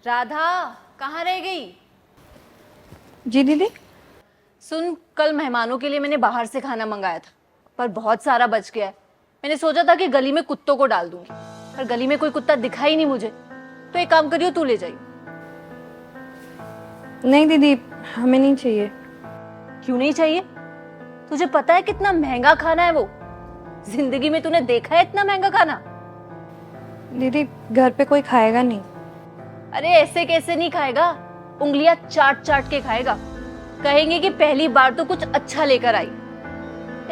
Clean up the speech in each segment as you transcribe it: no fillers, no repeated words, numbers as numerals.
राधा कहाँ रह गई? जी दीदी। सुन, कल मेहमानों के लिए मैंने बाहर से खाना मंगाया था, पर बहुत सारा बच गया है। मैंने सोचा था कि गली में कुत्तों को डाल दूंगी, पर गली में कोई कुत्ता दिखा ही नहीं मुझे। तो एक काम करियो, तू ले जाइए। नहीं दीदी, हमें नहीं चाहिए। क्यों नहीं चाहिए? तुझे पता है कितना महंगा खाना है वो? जिंदगी में तूने देखा है इतना महंगा खाना? दीदी घर पे कोई खाएगा नहीं। अरे ऐसे कैसे नहीं खाएगा, उंगलियां चाट चाट के खाएगा। कहेंगे कि पहली बार तो कुछ अच्छा लेकर आई।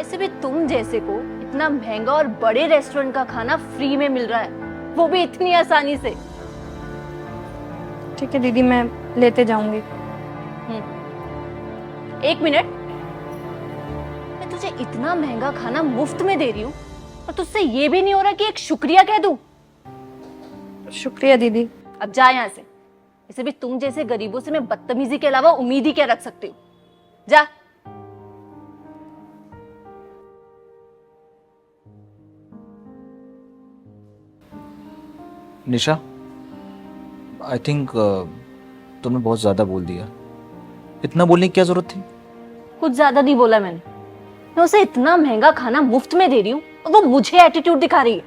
ऐसे भी तुम जैसे को इतना महंगा और बड़े रेस्टोरेंट का खाना फ्री में मिल रहा है, वो भी इतनी आसानी से। ठीक है दीदी, मैं लेते जाऊंगी। एक मिनट, मैं तुझे इतना महंगा खाना मुफ्त में दे रही हूँ और तुझसे ये भी नहीं हो रहा कि एक शुक्रिया कह दूं? शुक्रिया दीदी। अब जा यहाँ से। इसे भी तुम जैसे गरीबों से मैं बदतमीजी के अलावा उम्मीद ही क्या रख सकती हूँ? जा। निशा, आई थिंक तुमने बहुत ज्यादा बोल दिया। इतना बोलने की क्या जरूरत थी? कुछ ज्यादा नहीं बोला मैंने। मैं उसे इतना महंगा खाना मुफ्त में दे रही हूँ और वो मुझे एटीट्यूड दिखा रही है।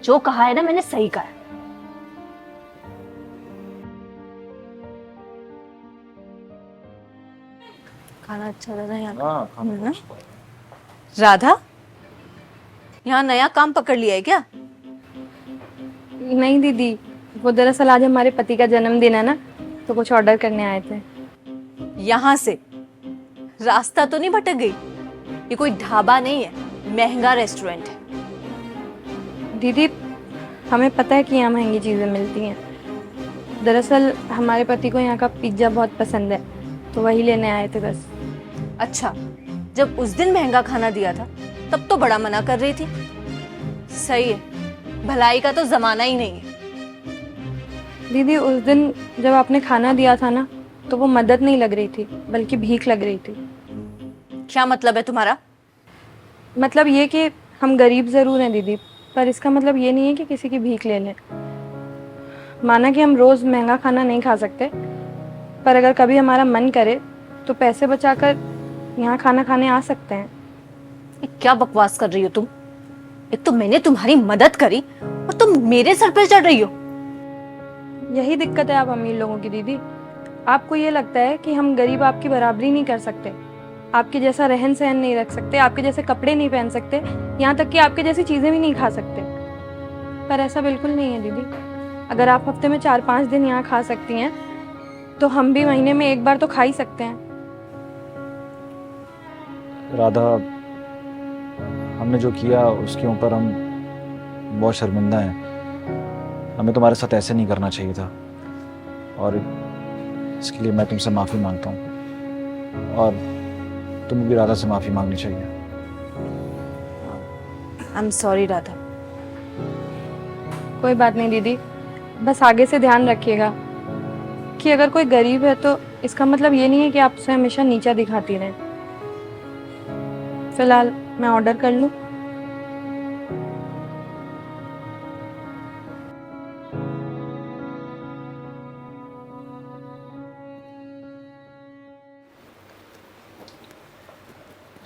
जो कहा है ना, मैंने सही कहा है। खाना अच्छा लगा यहाँ? राधा, यहाँ नया काम पकड़ लिया है क्या? नहीं दीदी, वो दरअसल आज हमारे पति का जन्मदिन है ना, तो कुछ ऑर्डर करने आए थे। यहाँ से रास्ता तो नहीं भटक गई? ये कोई ढाबा नहीं है, महंगा रेस्टोरेंट है। दीदी हमें पता है कि यहाँ महंगी चीज़ें मिलती हैं। दरअसल हमारे पति को यहाँ का पिज्ज़ा बहुत पसंद है, तो वही लेने आए थे बस। अच्छा, जब उस दिन महंगा खाना दिया था तब तो बड़ा मना कर रही थी। सही है, भलाई का तो जमाना ही नहीं है। दीदी उस दिन जब आपने खाना दिया था ना, तो वो मदद नहीं लग रही थी, बल्कि भीख लग रही थी। क्या मतलब है तुम्हारा? मतलब ये कि हम गरीब ज़रूर हैं दीदी, पर इसका मतलब ये नहीं है कि किसी की भीख ले लें। माना कि हम रोज़ महंगा खाना नहीं खा सकते, पर अगर कभी हमारा मन करे तो पैसे बचाकर यहाँ खाना खाने आ सकते हैं। ये क्या बकवास कर रही हो तुम? एक तो मैंने तुम्हारी मदद करी और तुम मेरे सर पर चढ़ रही हो। यही दिक्कत है आप अमीर लोगों की दीदी। आपको ये लगता है कि हम गरीब आपकी बराबरी नहीं कर सकते, आपके जैसा रहन सहन नहीं रख सकते, आपके जैसे कपड़े नहीं पहन सकते, यहाँ तक कि आपके जैसी चीज़ें भी नहीं खा सकते। पर ऐसा बिल्कुल नहीं है दीदी। अगर आप हफ्ते में 4-5 दिन यहाँ खा सकती हैं, तो हम भी महीने में एक बार तो खा ही सकते हैं। राधा, हमने जो किया उसके ऊपर हम बहुत शर्मिंदा हैं। हमें तुम्हारे साथ ऐसे नहीं करना चाहिए था, और इसके लिए मैं तुमसे माफ़ी मांगता हूँ, और तुम्हें भी राधा से माफ़ी मांगनी चाहिए। I am sorry Radha. कोई बात नहीं दीदी, बस आगे से ध्यान रखिएगा कि अगर कोई गरीब है तो इसका मतलब ये नहीं है कि आप उसे हमेशा नीचा दिखाती रहें। फिलहाल मैं ऑर्डर कर लूँ?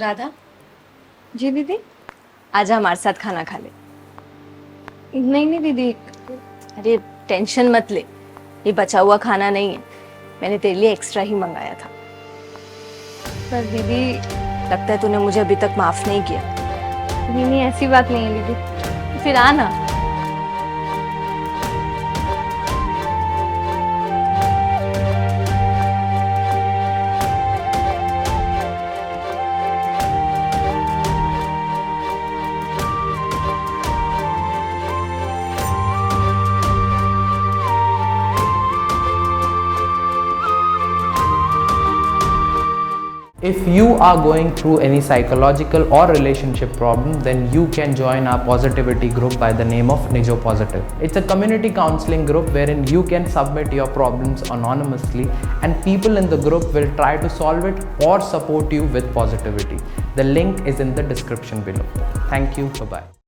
राधा, जी दीदी। आजा हमारे साथ खाना खा ले। नहीं नहीं दीदी। अरे टेंशन मत ले, ये बचा हुआ खाना नहीं है, मैंने तेरे लिए एक्स्ट्रा ही मंगाया था। पर दीदी, लगता है तूने मुझे अभी तक माफ नहीं किया। नहीं नहीं, ऐसी बात नहीं है दीदी। फिर आना। If you are going through any psychological or relationship problem, then you can join our positivity group by the name of Nijo Positive. It's a community counseling group wherein you can submit your problems anonymously and people in the group will try to solve it or support you with positivity. The link is in the description below. Thank you. Bye-bye.